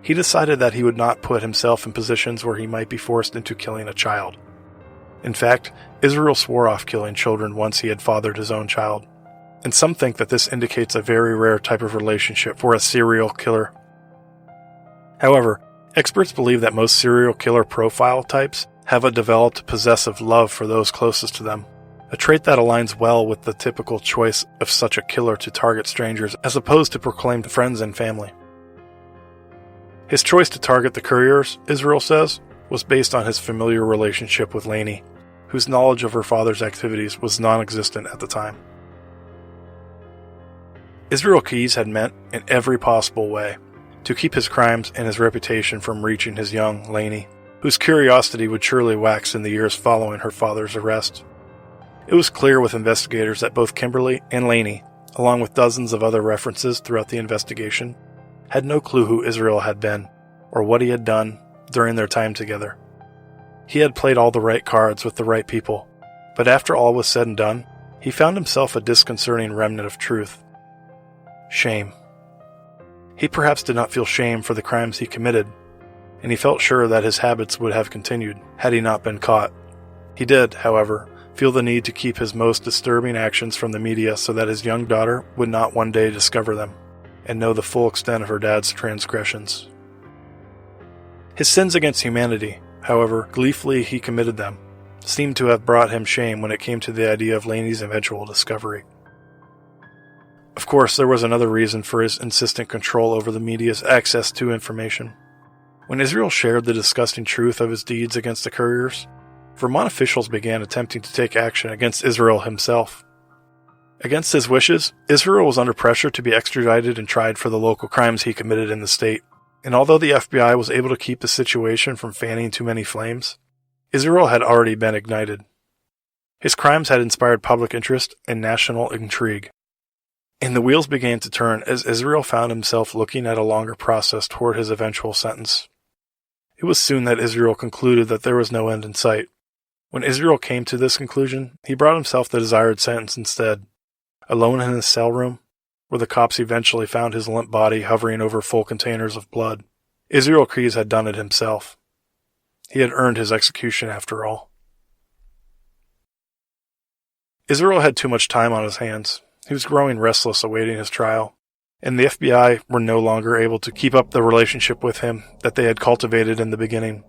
he decided that he would not put himself in positions where he might be forced into killing a child. In fact, Israel swore off killing children once he had fathered his own child, and some think that this indicates a very rare type of relationship for a serial killer. However, experts believe that most serial killer profile types have a developed possessive love for those closest to them, a trait that aligns well with the typical choice of such a killer to target strangers as opposed to proclaimed friends and family. His choice to target the couriers, Israel says, was based on his familiar relationship with Laney, whose knowledge of her father's activities was non-existent at the time. Israel Keyes had meant, in every possible way, to keep his crimes and his reputation from reaching his young Laney, whose curiosity would surely wax in the years following her father's arrest. It was clear with investigators that both Kimberly and Laney, along with dozens of other references throughout the investigation, had no clue who Israel had been, or what he had done during their time together. He had played all the right cards with the right people, but after all was said and done, he found himself a disconcerting remnant of truth. Shame. He perhaps did not feel shame for the crimes he committed, and he felt sure that his habits would have continued had he not been caught. He did, however, feel the need to keep his most disturbing actions from the media so that his young daughter would not one day discover them and know the full extent of her dad's transgressions. His sins against humanity, however gleefully he committed them, seemed to have brought him shame when it came to the idea of Laney's eventual discovery. Of course, there was another reason for his insistent control over the media's access to information. When Israel shared the disgusting truth of his deeds against the couriers, Vermont officials began attempting to take action against Israel himself. Against his wishes, Israel was under pressure to be extradited and tried for the local crimes he committed in the state. And although the FBI was able to keep the situation from fanning too many flames, Israel had already been ignited. His crimes had inspired public interest and national intrigue. And the wheels began to turn as Israel found himself looking at a longer process toward his eventual sentence. It was soon that Israel concluded that there was no end in sight. When Israel came to this conclusion, he brought himself the desired sentence instead. Alone in his cell room, where the cops eventually found his limp body hovering over full containers of blood, Israel Keyes had done it himself. He had earned his execution after all. Israel had too much time on his hands. He was growing restless awaiting his trial, and the FBI were no longer able to keep up the relationship with him that they had cultivated in the beginning.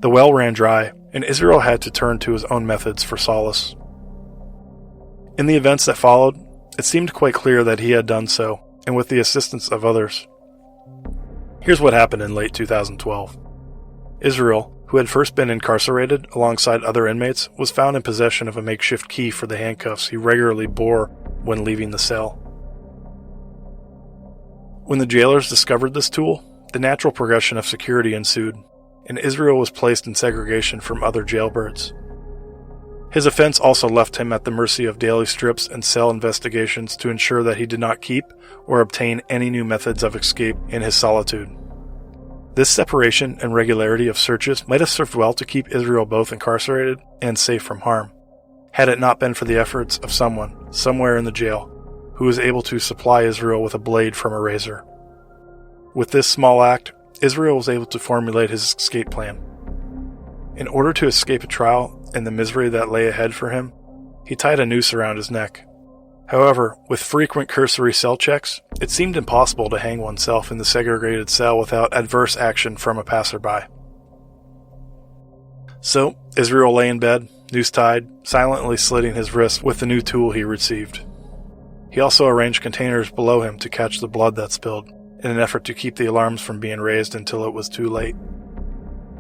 The well ran dry, and Israel had to turn to his own methods for solace. In the events that followed, it seemed quite clear that he had done so, and with the assistance of others. Here's what happened in late 2012. Israel, who had first been incarcerated alongside other inmates, was found in possession of a makeshift key for the handcuffs he regularly bore when leaving the cell. When the jailers discovered this tool, the natural progression of security ensued, and Israel was placed in segregation from other jailbirds. His offense also left him at the mercy of daily strips and cell investigations to ensure that he did not keep or obtain any new methods of escape in his solitude. This separation and regularity of searches might have served well to keep Israel both incarcerated and safe from harm, had it not been for the efforts of someone, somewhere in the jail, who was able to supply Israel with a blade from a razor. With this small act, Israel was able to formulate his escape plan. In order to escape a trial and the misery that lay ahead for him, he tied a noose around his neck. However, with frequent cursory cell checks, it seemed impossible to hang oneself in the segregated cell without adverse action from a passerby. So, Israel lay in bed, noose tied, silently slitting his wrists with the new tool he received. He also arranged containers below him to catch the blood that spilled, in an effort to keep the alarms from being raised until it was too late.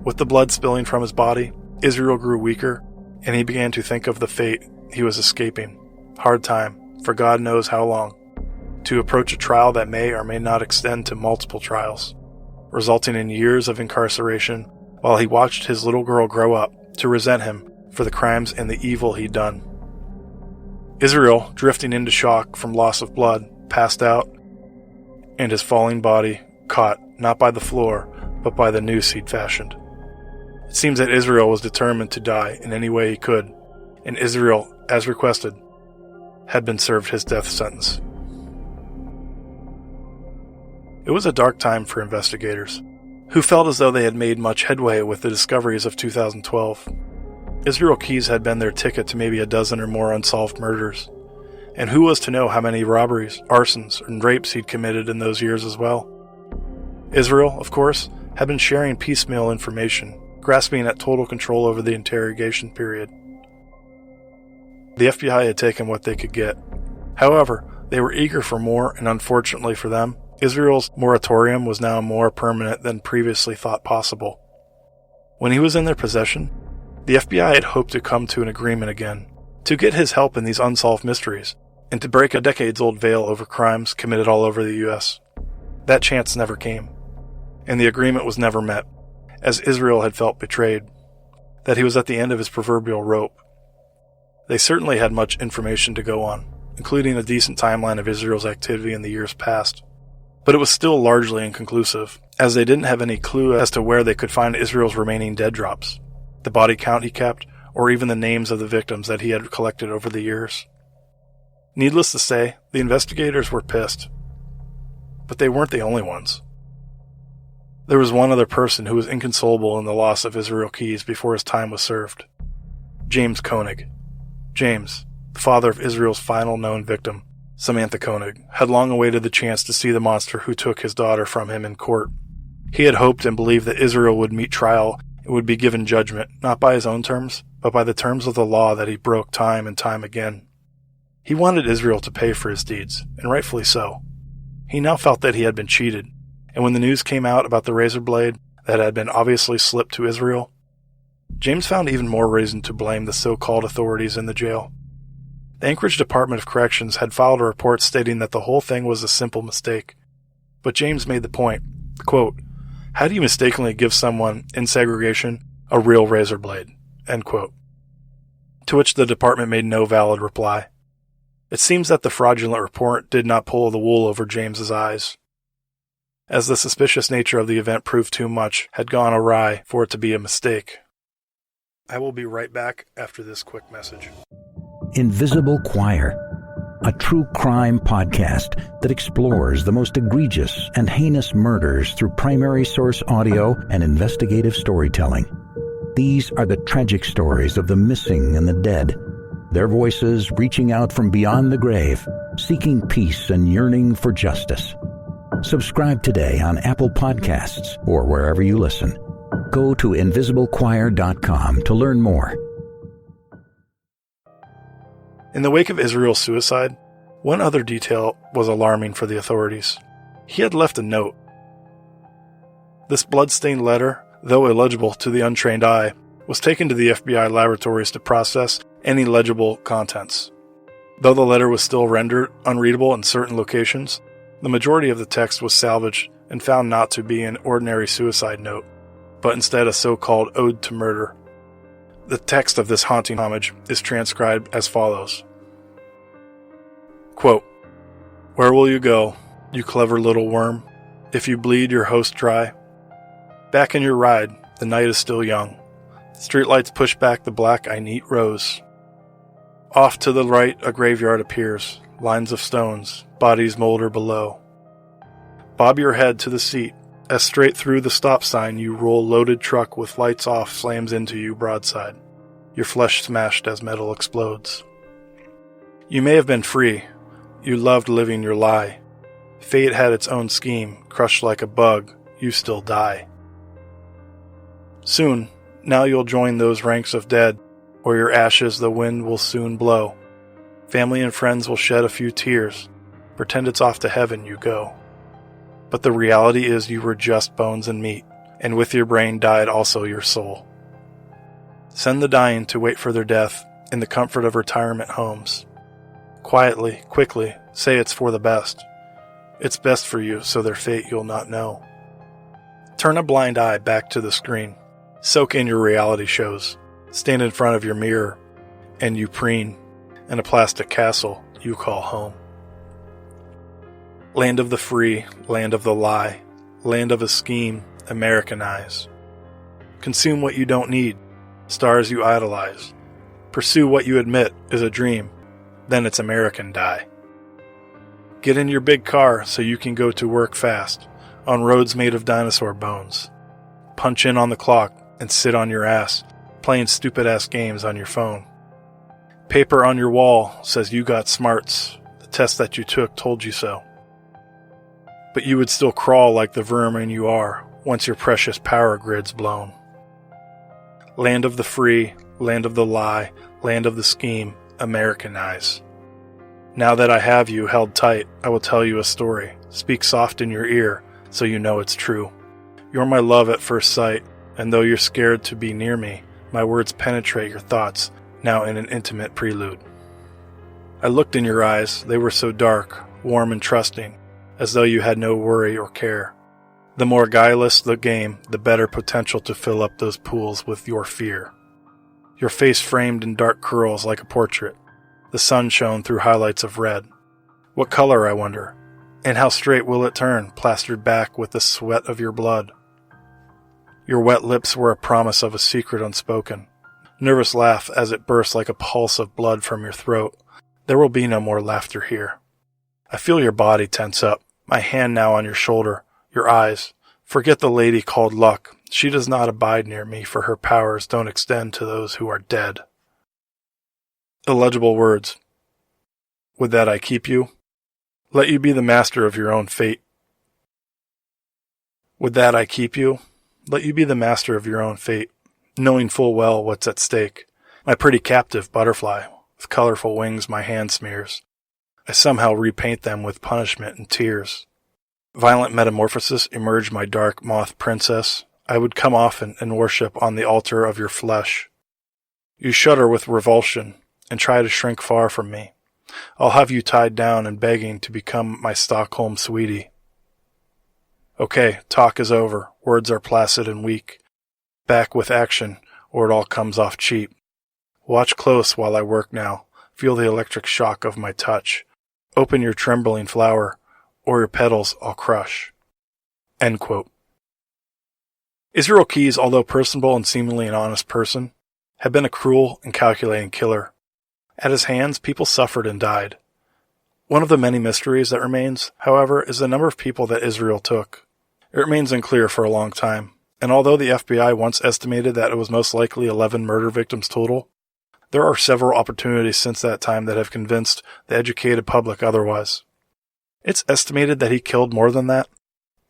With the blood spilling from his body, Israel grew weaker, and he began to think of the fate he was escaping. Hard time, for God knows how long, to approach a trial that may or may not extend to multiple trials, resulting in years of incarceration while he watched his little girl grow up to resent him for the crimes and the evil he'd done. Israel, drifting into shock from loss of blood, passed out, and his falling body caught not by the floor, but by the noose he'd fashioned. It seems that Israel was determined to die in any way he could, and Israel, as requested, had been served his death sentence. It was a dark time for investigators. who felt as though they had made much headway with the discoveries of 2012. Israel Keyes had been their ticket to maybe a dozen or more unsolved murders, and who was to know how many robberies, arsons, and rapes he'd committed in those years as well? Israel, of course, had been sharing piecemeal information, grasping at total control over the interrogation period. The FBI had taken what they could get. However, they were eager for more, and unfortunately for them, Israel's moratorium was now more permanent than previously thought possible. When he was in their possession, the FBI had hoped to come to an agreement again, to get his help in these unsolved mysteries, and to break a decades-old veil over crimes committed all over the U.S. That chance never came, and the agreement was never met, as Israel had felt betrayed, that he was at the end of his proverbial rope. They certainly had much information to go on, including a decent timeline of Israel's activity in the years past. But it was still largely inconclusive, as they didn't have any clue as to where they could find Israel's remaining dead drops, the body count he kept, or even the names of the victims that he had collected over the years. Needless to say, the investigators were pissed. But they weren't the only ones. There was one other person who was inconsolable in the loss of Israel Keyes before his time was served. James Koenig. James, the father of Israel's final known victim, Samantha Koenig, had long awaited the chance to see the monster who took his daughter from him in court. He had hoped and believed that Israel would meet trial and would be given judgment, not by his own terms, but by the terms of the law that he broke time and time again. He wanted Israel to pay for his deeds, and rightfully so. He now felt that he had been cheated, and when the news came out about the razor blade that had been obviously slipped to Israel, James found even more reason to blame the so-called authorities in the jail. The Anchorage Department of Corrections had filed a report stating that the whole thing was a simple mistake. But James made the point, quote, "How do you mistakenly give someone in segregation a real razor blade?" End quote. To which the department made no valid reply. It seems that the fraudulent report did not pull the wool over James's eyes, as the suspicious nature of the event proved too much had gone awry for it to be a mistake. I will be right back after this quick message. Invisible Choir, a true crime podcast that explores the most egregious and heinous murders through primary source audio and investigative storytelling. These are the tragic stories of the missing and the dead, their voices reaching out from beyond the grave, seeking peace and yearning for justice. Subscribe today on Apple Podcasts or wherever you listen. Go to invisiblechoir.com to learn more. In the wake of Israel's suicide, one other detail was alarming for the authorities. He had left a note. This blood-stained letter, though illegible to the untrained eye, was taken to the FBI laboratories to process any legible contents. Though the letter was still rendered unreadable in certain locations, the majority of the text was salvaged and found not to be an ordinary suicide note, but instead a so-called ode to murder. The text of this haunting homage is transcribed as follows. Quote, "Where will you go, you clever little worm, if you bleed your host dry? Back in your ride, the night is still young. Streetlights push back the black neat rose. Off to the right a graveyard appears, lines of stones, bodies molder below. Bob your head to the seat, as straight through the stop sign you roll loaded truck with lights off slams into you broadside, your flesh smashed as metal explodes. You may have been free, you loved living your lie. Fate had its own scheme, crushed like a bug, you still die. Soon, now you'll join those ranks of dead, or your ashes the wind will soon blow. Family and friends will shed a few tears, pretend it's off to heaven you go. But the reality is you were just bones and meat, and with your brain died also your soul. Send the dying to wait for their death in the comfort of retirement homes. Quietly, quickly, say it's for the best. It's best for you, so their fate you'll not know. Turn a blind eye back to the screen. Soak in your reality shows. Stand in front of your mirror, and you preen, in a plastic castle you call home. Land of the free, land of the lie, land of a scheme, Americanize. Consume what you don't need, stars you idolize. Pursue what you admit is a dream, then it's American die. Get in your big car so you can go to work fast, on roads made of dinosaur bones. punch in on the clock, and sit on your ass, playing stupid-ass games on your phone. Paper on your wall says you got smarts. The test that you took told you so. But you would still crawl like the vermin you are once your precious power grid's blown. Land of the free, land of the lie, land of the scheme, Americanize. Now that I have you held tight, I will tell you a story. Speak soft in your ear, so you know it's true. You're my love at first sight, and though you're scared to be near me, my words penetrate your thoughts, now in an intimate prelude. I looked in your eyes, they were so dark, warm and trusting, as though you had no worry or care. The more guileless the game, the better potential to fill up those pools with your fear. Your face framed in dark curls like a portrait. The sun shone through highlights of red. What color, I wonder? And how straight will it turn, plastered back with the sweat of your blood? Your wet lips were a promise of a secret unspoken. Nervous laugh as it burst like a pulse of blood from your throat. There will be no more laughter here. I feel your body tense up, my hand now on your shoulder, your eyes. Forget the lady called Luck. She does not abide near me, for her powers don't extend to those who are dead. Illegible words. Would that I keep you? Let you be the master of your own fate. Would that I keep you? Let you be the master of your own fate, knowing full well what's at stake. My pretty captive butterfly, with colorful wings my hand smears. I somehow repaint them with punishment and tears. Violent metamorphosis emerge my dark moth princess. I would come often and worship on the altar of your flesh. You shudder with revulsion and try to shrink far from me. I'll have you tied down and begging to become my Stockholm sweetie. Okay, talk is over. Words are placid and weak. Back with action, or it all comes off cheap. Watch close while I work now. Feel the electric shock of my touch. Open your trembling flower, or your petals I'll crush. End quote. Israel Keyes, although personable and seemingly an honest person, had been a cruel and calculating killer. At his hands, people suffered and died. One of the many mysteries that remains, however, is the number of people that Israel took. It remains unclear for a long time, and although the FBI once estimated that it was most likely 11 murder victims total, there are several opportunities since that time that have convinced the educated public otherwise. It's estimated that he killed more than that,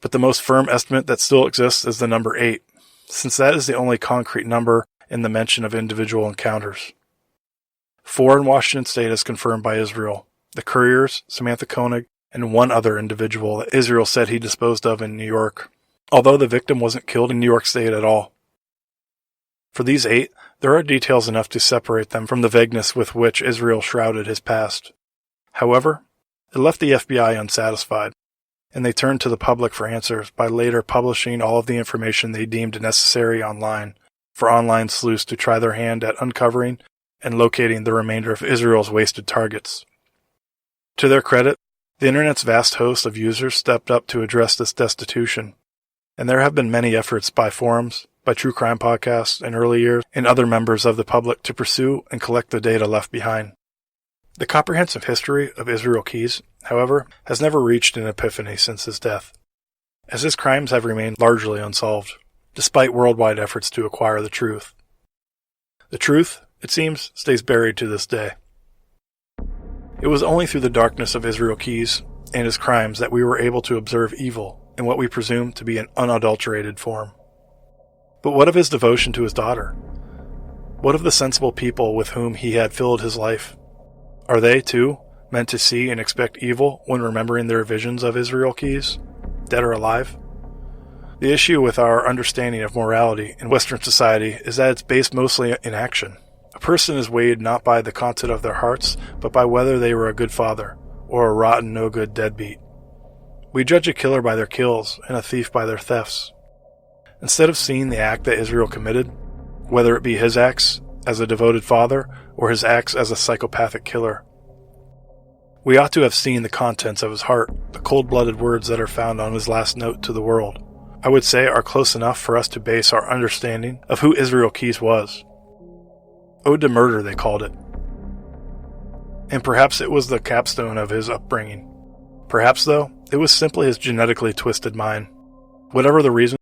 but the most firm estimate that still exists is the number 8, since that is the only concrete number in the mention of individual encounters. 4 in Washington State is confirmed by Israel, the couriers, Samantha Koenig, and one other individual that Israel said he disposed of in New York, although the victim wasn't killed in New York State at all. For these 8, there are details enough to separate them from the vagueness with which Israel shrouded his past. However, it left the FBI unsatisfied, and they turned to the public for answers by later publishing all of the information they deemed necessary online for online sleuths to try their hand at uncovering and locating the remainder of Israel's wasted targets. To their credit, the Internet's vast host of users stepped up to address this destitution, and there have been many efforts by forums, by true crime podcasts in early years, and other members of the public to pursue and collect the data left behind. The comprehensive history of Israel Keyes, however, has never reached an epiphany since his death, as his crimes have remained largely unsolved, despite worldwide efforts to acquire the truth. The truth, it seems, stays buried to this day. It was only through the darkness of Israel Keyes and his crimes that we were able to observe evil in what we presume to be an unadulterated form. But what of his devotion to his daughter? What of the sensible people with whom he had filled his life? Are they, too, meant to see and expect evil when remembering their visions of Israel Keyes, dead or alive? The issue with our understanding of morality in Western society is that it's based mostly in action. A person is weighed not by the content of their hearts, but by whether they were a good father, or a rotten, no-good deadbeat. We judge a killer by their kills, and a thief by their thefts. Instead of seeing the act that Israel committed, whether it be his acts as a devoted father, or his acts as a psychopathic killer, we ought to have seen the contents of his heart, the cold-blooded words that are found on his last note to the world. I would say are close enough for us to base our understanding of who Israel Keyes was. Ode to Murder, they called it. And perhaps it was the capstone of his upbringing. Perhaps, though, it was simply his genetically twisted mind. Whatever the reason,